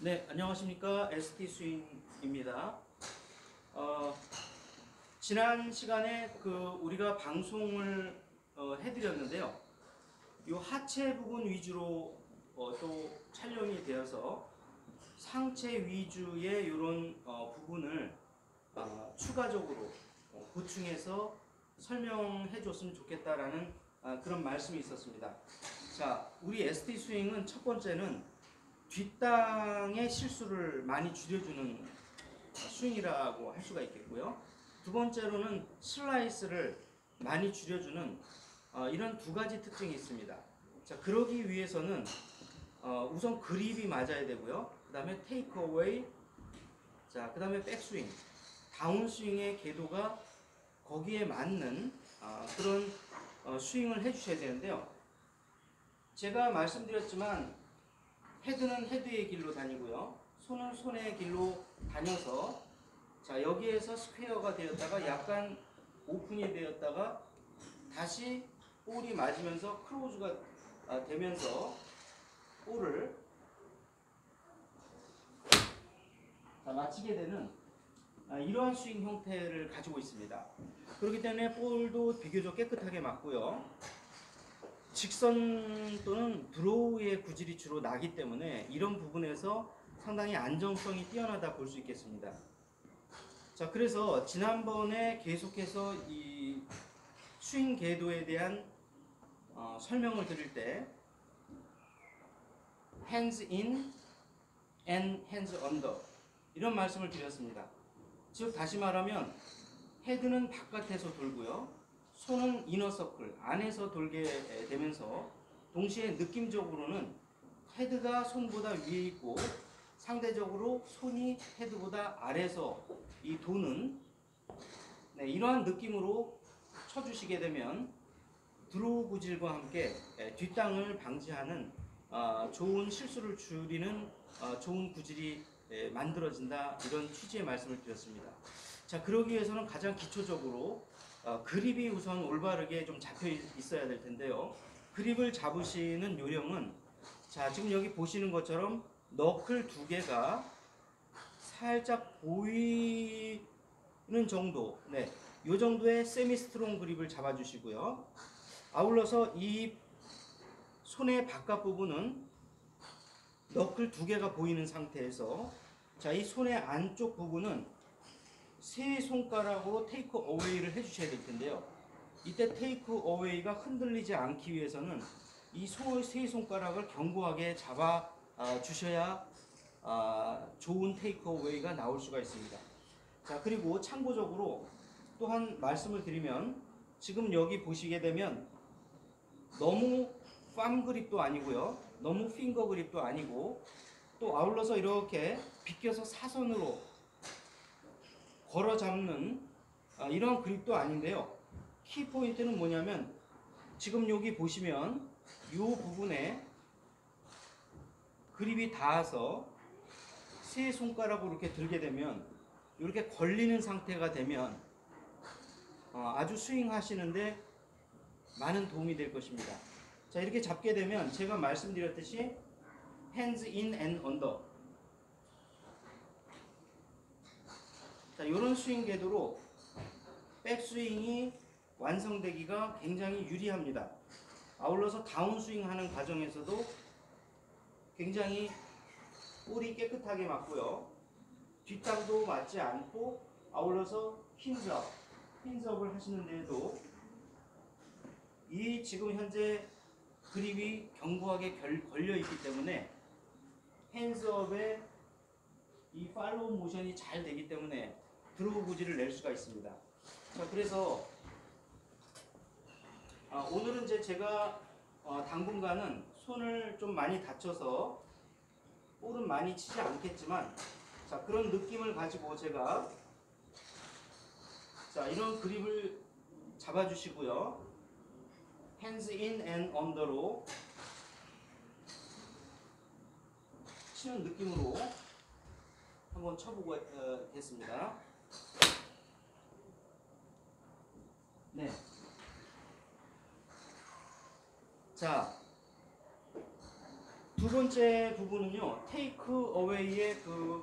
네, 안녕하십니까. ST 스윙입니다. 지난 시간에 우리가 방송을 해드렸는데요. 이 하체 부분 위주로 또 촬영이 되어서 상체 위주의 이런 부분을 추가적으로 보충해서 설명해 줬으면 좋겠다라는 그런 말씀이 있었습니다. 자, 우리 ST 스윙은 첫 번째는 뒷땅의 실수를 많이 줄여주는 스윙이라고 할 수가 있겠고요. 두 번째로는 슬라이스를 많이 줄여주는 이런 두 가지 특징이 있습니다. 자, 그러기 위해서는 우선 그립이 맞아야 되고요. 그 다음에 테이크 어웨이, 자, 그 다음에 백스윙, 다운스윙의 궤도가 거기에 맞는 그런 스윙을 해주셔야 되는데요. 제가 말씀드렸지만 헤드는 헤드의 길로 다니고요. 손은 손의 길로 다녀서 자, 여기에서 스퀘어가 되었다가 약간 오픈이 되었다가 다시 볼이 맞으면서 크로즈가 되면서 볼을 맞히게 되는 이러한 스윙 형태를 가지고 있습니다. 그렇기 때문에 볼도 비교적 깨끗하게 맞고요. 직선 또는 드로우의 구질이 주로 나기 때문에 이런 부분에서 상당히 안정성이 뛰어나다 볼 수 있겠습니다. 자, 그래서 지난번에 계속해서 이 스윙 궤도에 대한 설명을 드릴 때 hands in and hands under 이런 말씀을 드렸습니다. 즉 다시 말하면 헤드는 바깥에서 돌고요. 손은 이너서클 안에서 돌게 되면서 동시에 느낌적으로는 헤드가 손보다 위에 있고 상대적으로 손이 헤드보다 아래서 이 도는 이러한 느낌으로 쳐주시게 되면 드로우 구질과 함께 뒷땅을 방지하는 좋은 실수를 줄이는 좋은 구질이 만들어진다, 이런 취지의 말씀을 드렸습니다. 자, 그러기 위해서는 가장 기초적으로 그립이 우선 올바르게 좀 잡혀 있어야 될 텐데요. 그립을 잡으시는 요령은 자, 지금 여기 보시는 것처럼 너클 두 개가 살짝 보이는 정도, 이 정도의 세미 스트롱 그립을 잡아주시고요. 아울러서 이 손의 바깥 부분은 너클 두 개가 보이는 상태에서 자, 이 손의 안쪽 부분은 세 손가락으로 테이크 어웨이를 해주셔야 될 텐데요. 이때 테이크 어웨이가 흔들리지 않기 위해서는 이 세 손가락을 견고하게 잡아 주셔야 좋은 테이크 어웨이가 나올 수가 있습니다. 자, 그리고 참고적으로 또한 말씀을 드리면 지금 여기 보시게 되면 너무 팜 그립도 아니고요. 너무 핑거 그립도 아니고 또 아울러서 이렇게 비껴서 사선으로 걸어 잡는 이런 그립도 아닌데요. 키 포인트는 뭐냐면 지금 여기 보시면 이 부분에 그립이 닿아서 세 손가락으로 이렇게 들게 되면 이렇게 걸리는 상태가 되면 아주 스윙 하시는데 많은 도움이 될 것입니다. 자, 이렇게 잡게 되면 제가 말씀드렸듯이 hands in and under, 자, 이런 스윙 궤도로 백스윙이 완성되기가 굉장히 유리합니다. 아울러서 다운스윙 하는 과정에서도 굉장히 볼이 깨끗하게 맞고요. 뒷땅도 맞지 않고 아울러서 힌즈업을 하시는 데에도 이 지금 현재 그립이 견고하게 걸려 있기 때문에 핸즈업에 이 팔로우 모션이 잘 되기 때문에 드로우 구질을 낼 수가 있습니다. 자, 그래서 오늘은 제가 당분간은 손을 좀 많이 다쳐서 볼은 많이 치지 않겠지만 자, 그런 느낌을 가지고 제가 자, 이런 그립을 잡아주시고요. hands in and under로 치는 느낌으로 한번 쳐보겠습니다. 네. 자, 두 번째 부분은요, 테이크 어웨이의 그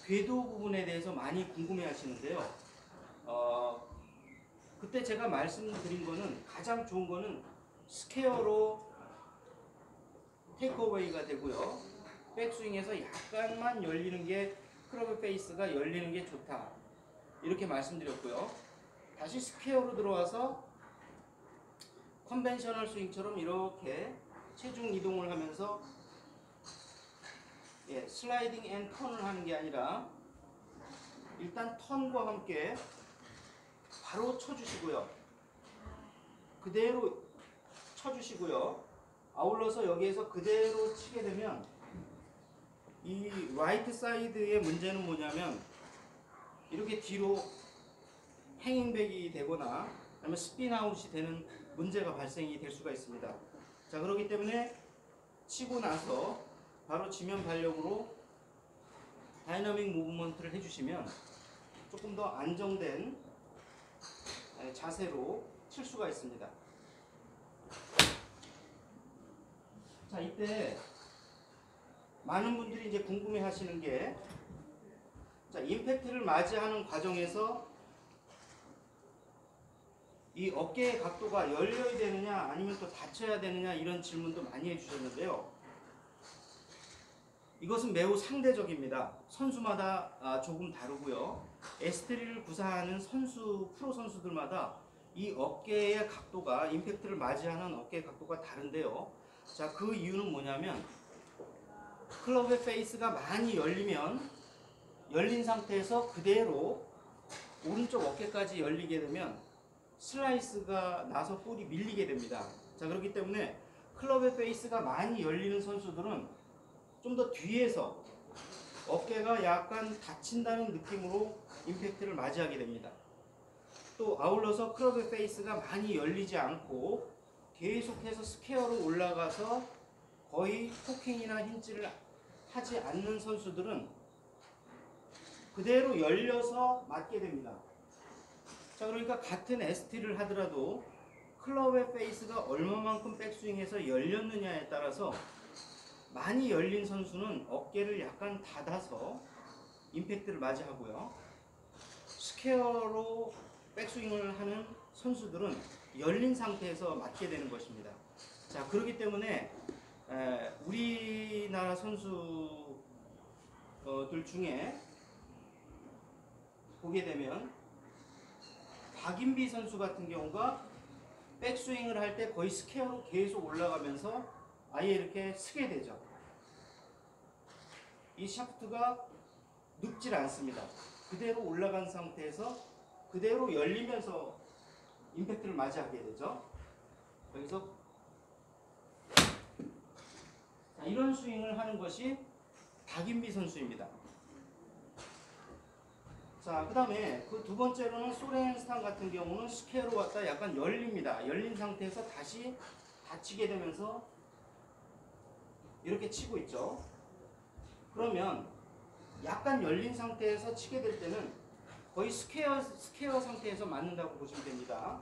궤도 부분에 대해서 많이 궁금해 하시는데요. 그때 제가 말씀드린 거는 가장 좋은 거는 스퀘어로 테이크 어웨이가 되고요. 백스윙에서 약간만 열리는 게 클럽 페이스가 열리는 게 좋다. 이렇게 말씀드렸고요. 다시 스퀘어로 들어와서 컨벤셔널 스윙처럼 이렇게 체중 이동을 하면서 슬라이딩 앤 턴을 하는 게 아니라 일단 턴과 함께 바로 쳐주시고요. 그대로 쳐주시고요. 아울러서 여기에서 그대로 치게 되면 이 라이트 사이드의 문제는 뭐냐면 이렇게 뒤로 행잉백이 되거나 아니면 스핀아웃이 되는 문제가 발생이 될 수가 있습니다. 자, 그렇기 때문에 치고 나서 바로 지면 발력으로 다이나믹 무브먼트를 해주시면 조금 더 안정된 자세로 칠 수가 있습니다. 자, 이때 많은 분들이 이제 궁금해 하시는 게, 자, 임팩트를 맞이하는 과정에서 이 어깨의 각도가 열려야 되느냐 아니면 또 닫혀야 되느냐 이런 질문도 많이 해주셨는데요. 이것은 매우 상대적입니다. 선수마다 조금 다르고요. S3를 구사하는 프로 선수들마다 이 어깨의 각도가, 임팩트를 맞이하는 어깨의 각도가 다른데요. 자, 그 이유는 뭐냐면 클럽의 페이스가 많이 열린 상태에서 그대로 오른쪽 어깨까지 열리게 되면 슬라이스가 나서 볼이 밀리게 됩니다. 자, 그렇기 때문에 클럽의 페이스가 많이 열리는 선수들은 좀 더 뒤에서 어깨가 약간 닫힌다는 느낌으로 임팩트를 맞이하게 됩니다. 또 아울러서 클럽의 페이스가 많이 열리지 않고 계속해서 스퀘어로 올라가서 거의 포킹이나 힌지를 하지 않는 선수들은 그대로 열려서 맞게 됩니다. 자, 그러니까 같은 ST를 하더라도 클럽의 페이스가 얼마만큼 백스윙에서 열렸느냐에 따라서 많이 열린 선수는 어깨를 약간 닫아서 임팩트를 맞이하고요. 스퀘어로 백스윙을 하는 선수들은 열린 상태에서 맞게 되는 것입니다. 자, 그렇기 때문에 우리나라 선수들 중에 보게 되면 박인비 선수 같은 경우가 백스윙을 할 때 거의 스퀘어로 계속 올라가면서 아예 이렇게 쓰게 되죠. 이 샤프트가 눕질 않습니다. 그대로 올라간 상태에서 그대로 열리면서 임팩트를 맞이하게 되죠. 여기서 이런 스윙을 하는 것이 박인비 선수입니다. 자, 그 다음에 그 두 번째로는 소렌스탄 같은 경우는 스퀘어로 왔다 약간 열립니다. 열린 상태에서 다시 닫히게 되면서 이렇게 치고 있죠. 그러면 약간 열린 상태에서 치게 될 때는 거의 스퀘어 상태에서 맞는다고 보시면 됩니다.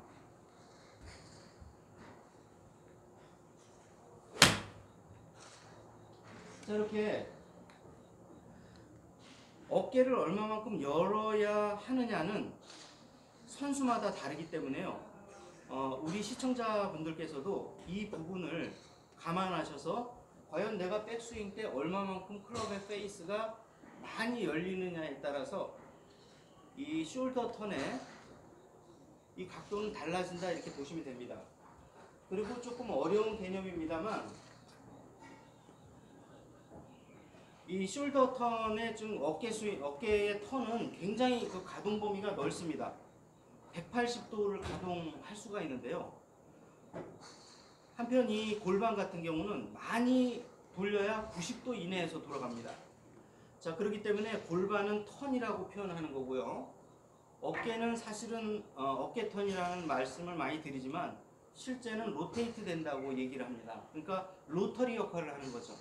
자, 이렇게 어깨를 얼마만큼 열어야 하느냐는 선수마다 다르기 때문에요. 우리 시청자분들께서도 이 부분을 감안하셔서 과연 내가 백스윙 때 얼마만큼 클럽의 페이스가 많이 열리느냐에 따라서 이 숄더 턴의 이 각도는 달라진다 이렇게 보시면 됩니다. 그리고 조금 어려운 개념입니다만 이 숄더 턴의 좀 어깨의 턴은 굉장히 그 가동 범위가 넓습니다. 180도를 가동할 수가 있는데요. 한편 이 골반 같은 경우는 많이 돌려야 90도 이내에서 돌아갑니다. 자, 그렇기 때문에 골반은 턴이라고 표현하는 거고요. 어깨는 사실은 어깨 턴이라는 말씀을 많이 드리지만 실제는 로테이트 된다고 얘기를 합니다. 그러니까 로터리 역할을 하는 거죠.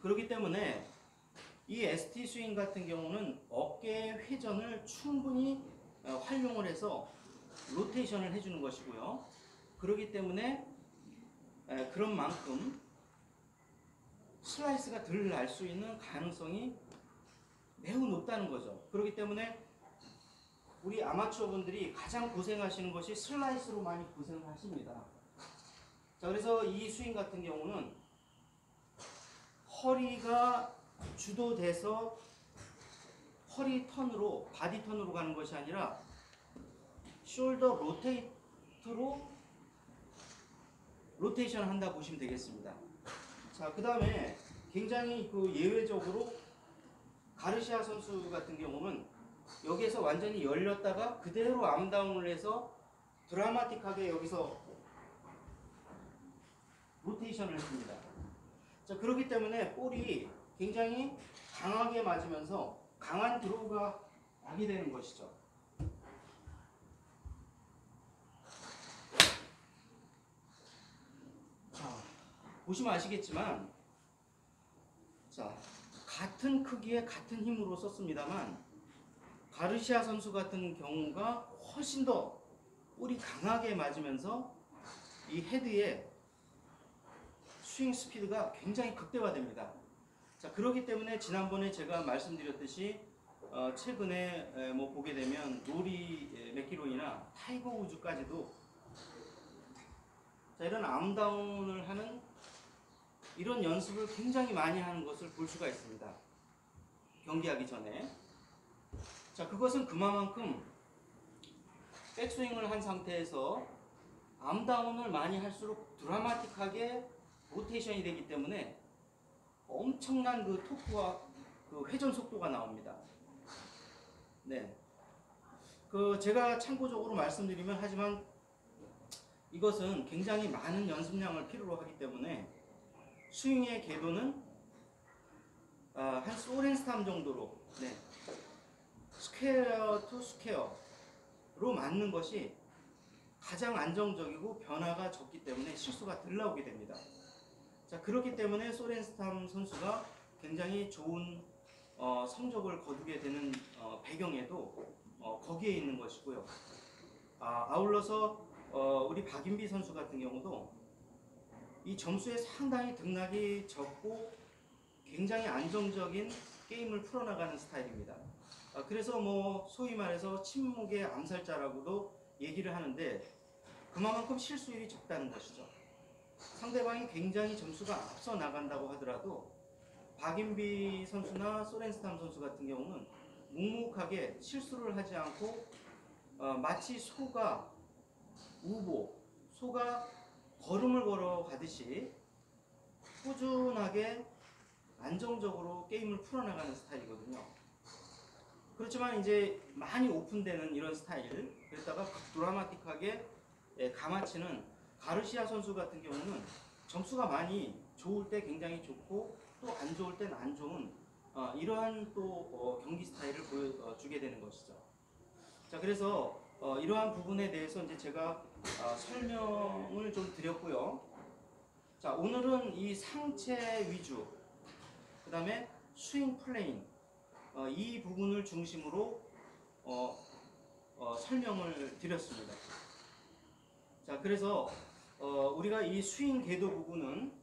그렇기 때문에 이 ST 스윙 같은 경우는 어깨의 회전을 충분히 활용을 해서 로테이션을 해주는 것이고요. 그렇기 때문에 그런 만큼 슬라이스가 덜 날 수 있는 가능성이 매우 높다는 거죠. 그렇기 때문에 우리 아마추어 분들이 가장 고생하시는 것이 슬라이스로 많이 고생을 하십니다. 자, 그래서 이 스윙 같은 경우는 허리가 주도돼서 허리 턴으로, 바디 턴으로 가는 것이 아니라 숄더 로테이트로 로테이션 한다 보시면 되겠습니다. 자, 그 다음에 굉장히 그 예외적으로 가르시아 선수 같은 경우는 여기에서 완전히 열렸다가 그대로 암다운을 해서 드라마틱하게 여기서 로테이션을 했습니다. 자, 그렇기 때문에 볼이 굉장히 강하게 맞으면서 강한 드로우가 나게 되는 것이죠. 자, 보시면 아시겠지만, 자, 같은 크기에 같은 힘으로 썼습니다만 가르시아 선수 같은 경우가 훨씬 더 볼이 강하게 맞으면서 이 헤드의 스윙 스피드가 굉장히 극대화됩니다. 자, 그렇기 때문에 지난번에 제가 말씀드렸듯이 최근에 뭐 보게 되면 로리 맥키로이나 타이거 우즈까지도 자, 이런 암다운을 하는 이런 연습을 굉장히 많이 하는 것을 볼 수가 있습니다. 경기하기 전에. 자, 그것은 그만큼 백스윙을 한 상태에서 암다운을 많이 할수록 드라마틱하게 로테이션이 되기 때문에 엄청난 그 토크와 그 회전 속도가 나옵니다. 네. 그 제가 참고적으로 말씀드리면 하지만 이것은 굉장히 많은 연습량을 필요로 하기 때문에 스윙의 궤도는 한 소렌스탐 정도로 스퀘어 투 스퀘어로 맞는 것이 가장 안정적이고 변화가 적기 때문에 실수가 덜 나오게 됩니다. 자, 그렇기 때문에 소렌스탐 선수가 굉장히 좋은 성적을 거두게 되는 배경에도 거기에 있는 것이고요. 아울러서 우리 박인비 선수 같은 경우도 이 점수에 상당히 등락이 적고 굉장히 안정적인 게임을 풀어나가는 스타일입니다. 그래서 뭐 소위 말해서 침묵의 암살자라고도 얘기를 하는데 그만큼 실수율이 적다는 것이죠. 상대방이 굉장히 점수가 앞서 나간다고 하더라도 박인비 선수나 소렌스탐 선수 같은 경우는 묵묵하게 실수를 하지 않고 마치 소가 걸음을 걸어가듯이 꾸준하게 안정적으로 게임을 풀어나가는 스타일이거든요. 그렇지만 이제 많이 오픈되는 이런 스타일, 그랬다가 드라마틱하게 가마치는 가르시아 선수 같은 경우는 점수가 많이 좋을 때 굉장히 좋고 또 안 좋을 때는 안 좋은 이러한 또 경기 스타일을 보여주게 되는 것이죠. 자, 그래서 이러한 부분에 대해서 이제 제가 설명을 좀 드렸고요. 자, 오늘은 이 상체 위주, 그 다음에 스윙 플레인, 이 부분을 중심으로 설명을 드렸습니다. 자, 그래서 우리가 이 스윙 궤도 부분은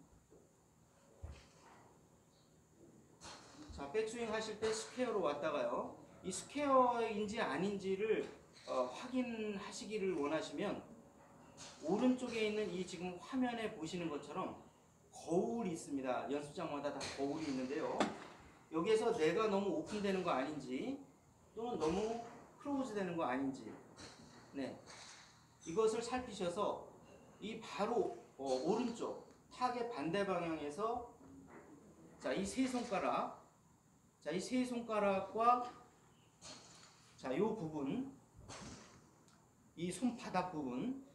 자, 백스윙 하실 때 스퀘어로 왔다가요, 이 스퀘어인지 아닌지를 확인하시기를 원하시면 오른쪽에 있는 이 지금 화면에 보시는 것처럼 거울이 있습니다. 연습장마다 다 거울이 있는데요. 여기에서 내가 너무 오픈되는 거 아닌지 또는 너무 클로즈 되는 거 아닌지 이것을 살피셔서 이 바로 오른쪽 타겟 반대 방향에서 자, 이 세 손가락, 자, 이 세 손가락과 자, 요 부분, 이 손바닥 부분,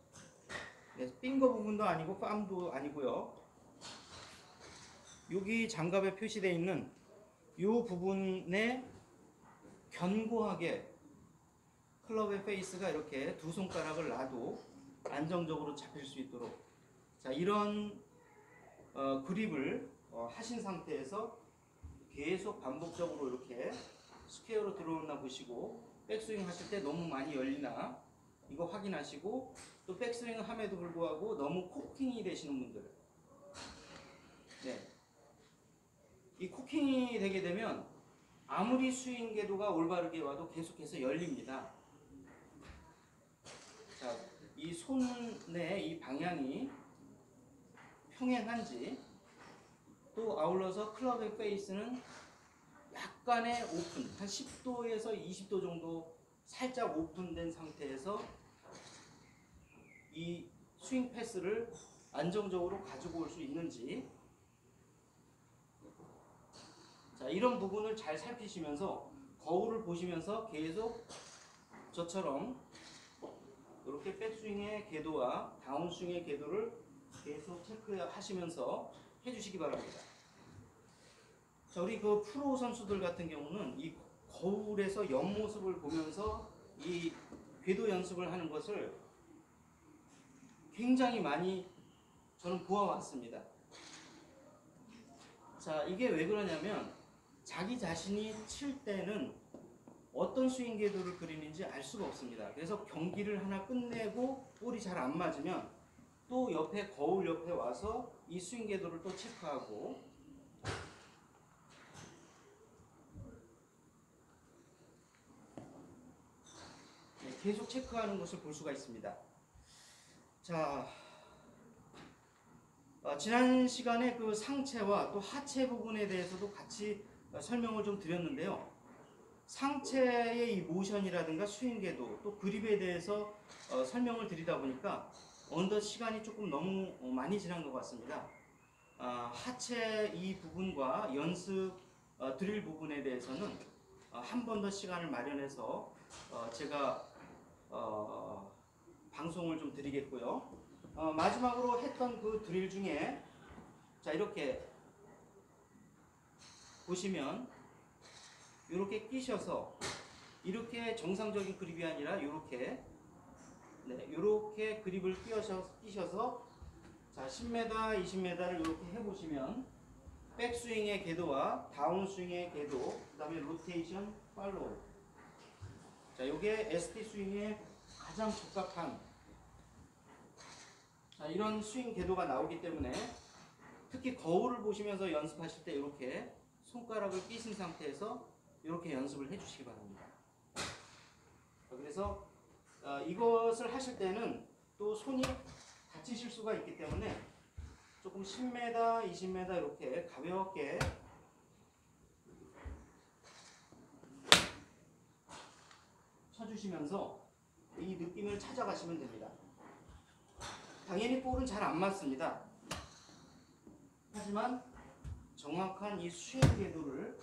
핑거 부분도 아니고 팜도 아니고요. 여기 장갑에 표시되어 있는 요 부분에 견고하게 클럽의 페이스가 이렇게 두 손가락을 놔도 안정적으로 잡힐 수 있도록 자, 이런 그립을 하신 상태에서 계속 반복적으로 이렇게 스퀘어로 들어오나 보시고, 백스윙 하실 때 너무 많이 열리나 이거 확인하시고, 또 백스윙 함에도 불구하고 너무 코킹이 되시는 분들, 후킹이 되게 되면 아무리 스윙 궤도가 올바르게 와도 계속해서 열립니다. 자, 이 손의 이 방향이 평행한지, 또 아울러서 클럽의 페이스는 약간의 오픈, 한 10도에서 20도 정도 살짝 오픈된 상태에서 이 스윙 패스를 안정적으로 가지고 올 수 있는지, 자, 이런 부분을 잘 살피시면서 거울을 보시면서 계속 저처럼 이렇게 백스윙의 궤도와 다운스윙의 궤도를 계속 체크하시면서 해주시기 바랍니다. 자, 우리 그 프로 선수들 같은 경우는 이 거울에서 옆모습을 보면서 이 궤도 연습을 하는 것을 굉장히 많이 저는 보아왔습니다. 자, 이게 왜 그러냐면 자기 자신이 칠 때는 어떤 스윙 궤도를 그리는지 알 수가 없습니다. 그래서 경기를 하나 끝내고 볼이 잘 안 맞으면 또 옆에 거울 옆에 와서 이 스윙 궤도를 또 체크하고, 계속 체크하는 것을 볼 수가 있습니다. 자, 지난 시간에 그 상체와 또 하체 부분에 대해서도 같이 설명을 좀 드렸는데요. 상체의 이 모션이라든가 스윙 궤도, 또 그립에 대해서 설명을 드리다 보니까 어느덧 시간이 조금 너무 많이 지난 것 같습니다. 하체 이 부분과 연습 드릴 부분에 대해서는 한 번 더 시간을 마련해서 제가 방송을 좀 드리겠고요. 마지막으로 했던 그 드릴 중에, 자, 이렇게 보시면 이렇게 끼셔서, 이렇게 정상적인 그립이 아니라 이렇게, 네, 이렇게 그립을 끼셔서 자, 10m, 20m를 이렇게 해보시면 백스윙의 궤도와 다운스윙의 궤도, 그 다음에 로테이션, 팔로우, 자, 요게 ST 스윙에 가장 적합한, 자, 이런 스윙 궤도가 나오기 때문에 특히 거울을 보시면서 연습하실 때 이렇게 손가락을 끼신 상태에서 이렇게 연습을 해주시기 바랍니다. 그래서 이것을 하실 때는 또 손이 다치실 수가 있기 때문에 조금 10m, 20m 이렇게 가볍게 쳐주시면서 이 느낌을 찾아가시면 됩니다. 당연히 볼은 잘 안 맞습니다. 하지만 정확한 이 스윙 궤도를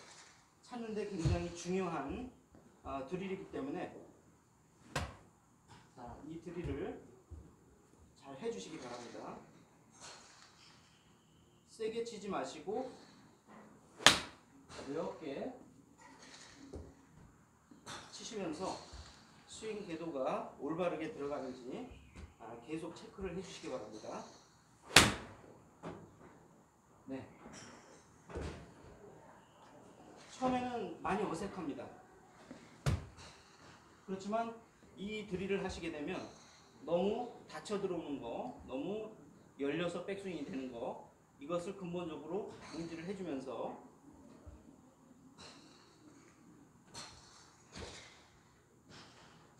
찾는 데 굉장히 중요한 드릴이기 때문에, 자, 이 드릴을 잘 해주시기 바랍니다. 세게 치지 마시고 가볍게 치시면서 스윙 궤도가 올바르게 들어가는지 계속 체크를 해주시기 바랍니다. 네. 처음에는 많이 어색합니다. 그렇지만 이 드릴을 하시게 되면 너무 닫혀 들어오는 거, 너무 열려서 백스윙이 되는 거, 이것을 근본적으로 방지를 해주면서,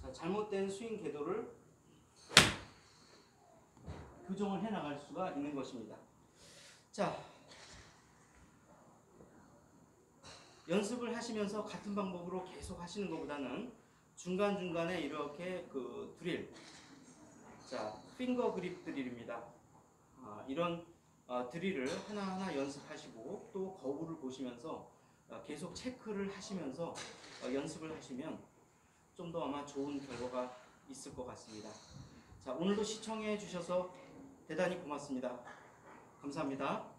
자, 잘못된 스윙 궤도를 교정을 해 나갈 수가 있는 것입니다. 자, 연습을 하시면서 같은 방법으로 계속 하시는 것보다는 중간중간에 이렇게 그 드릴, 자, 핑거 그립 드릴입니다. 이런 드릴을 하나하나 연습하시고 또 거울을 보시면서 계속 체크를 하시면서 연습을 하시면 좀 더 아마 좋은 결과가 있을 것 같습니다. 자, 오늘도 시청해 주셔서 대단히 고맙습니다. 감사합니다.